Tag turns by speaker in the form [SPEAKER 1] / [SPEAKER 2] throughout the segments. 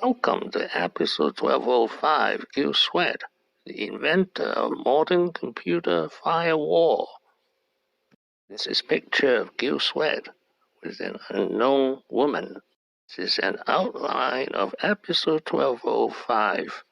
[SPEAKER 1] Welcome to episode 1205, Gil Shwed, the inventor of Modern Computer Firewall. This is a picture of Gil Shwed with an unknown woman. This is an outline of episode 1205.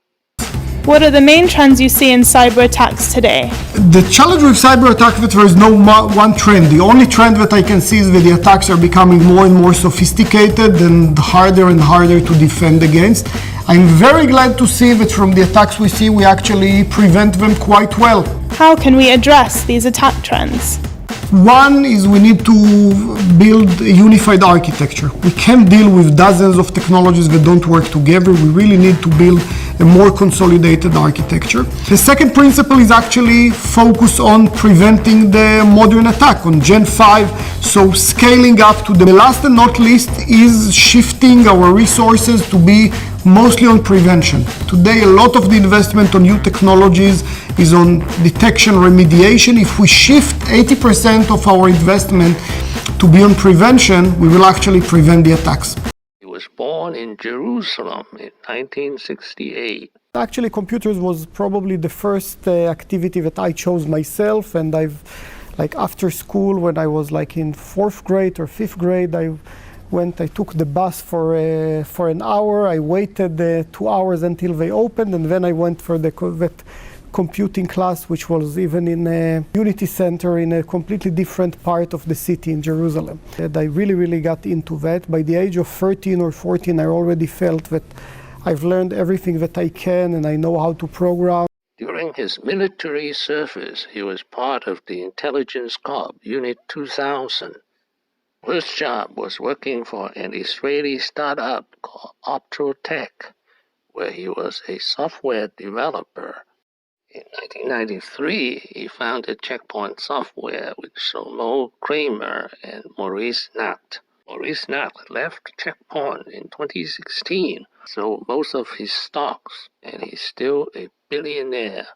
[SPEAKER 2] What are the main trends you see in cyber attacks today?
[SPEAKER 3] The challenge with cyber attack is that there is no one trend. The only trend that I can see is that the attacks are becoming more and more sophisticated and harder to defend against. I'm very glad to see that from the attacks we see, we actually prevent them quite well.
[SPEAKER 2] How can we address these attack trends?
[SPEAKER 3] One is we need to build a unified architecture. We can't deal with dozens of technologies that don't work together. We really need to build a more consolidated architecture. The second principle is actually focus on preventing the modern attack on Gen 5. So scaling up to the last and not least is shifting our resources to be mostly on prevention. Today, a lot of the investment on new technologies is on detection remediation. If we shift 80% of our investment to be on prevention, we will actually prevent the attacks.
[SPEAKER 1] He was born in Jerusalem in 1968.
[SPEAKER 3] Actually, computers was probably the first activity that I chose myself, and after school, when I was in 4th grade or 5th grade, I took the bus for an hour. I waited 2 hours until they opened, and then I went for that computing class, which was even in a Unity Center in a completely different part of the city in Jerusalem. And I really got into that. By the age of 13 or 14, I already felt that I've learned everything that I can, and I know how to program.
[SPEAKER 1] During his military service, he was part of the intelligence corps, Unit 2000. His job was working for an Israeli startup called Optrotech, where he was a software developer. In 1993, he founded CheckPoint Software with Schlomo Kramer and Maurice Nacht. Maurice Nacht left CheckPoint in 2016, sold most of his stocks, and he's still a billionaire.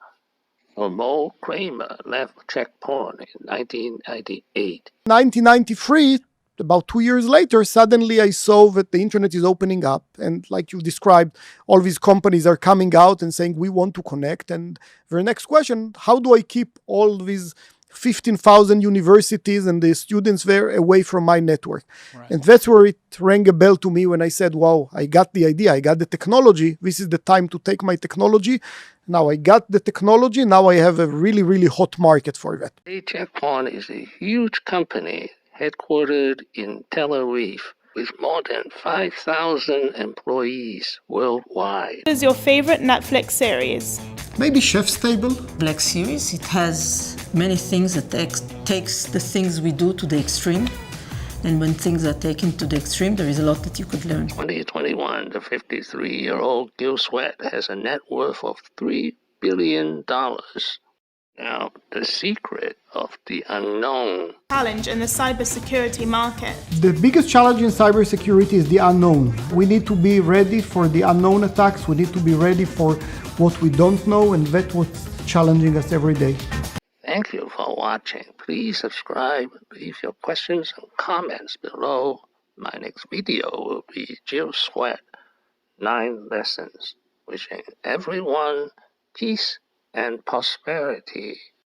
[SPEAKER 1] Schlomo Kramer left CheckPoint in 1998.
[SPEAKER 3] 1993, about 2 years later, suddenly I saw that the internet is opening up. And like you described, all these companies are coming out and saying, we want to connect. And the next question, how do I keep all these 15,000 universities and the students there away from my network? Right. And that's where it rang a bell to me when I said, wow, I got the idea, I got the technology. This is the time to take my technology. Now I got the technology. Now I have a really hot market for that.
[SPEAKER 1] CheckPoint is a huge company headquartered in Tel Aviv with more than 5,000 employees worldwide.
[SPEAKER 2] What is your favorite Netflix series?
[SPEAKER 3] Maybe Chef's Table.
[SPEAKER 4] Black series. It has many things that takes the things we do to the extreme. And when things are taken to the extreme, there is a lot that you could learn.
[SPEAKER 1] 2021, the 53-year-old Gil Shwed has a net worth of $3 billion. Now, the secret of the unknown.
[SPEAKER 2] Challenge in the cybersecurity market.
[SPEAKER 3] The biggest challenge in cybersecurity is the unknown. We need to be ready for the unknown attacks. We need to be ready for what we don't know, and that's what's challenging us every day.
[SPEAKER 1] Thank you for watching. Please subscribe, leave your questions and comments below. My next video will be Gil Shwed, 9 lessons. Wishing everyone peace and prosperity.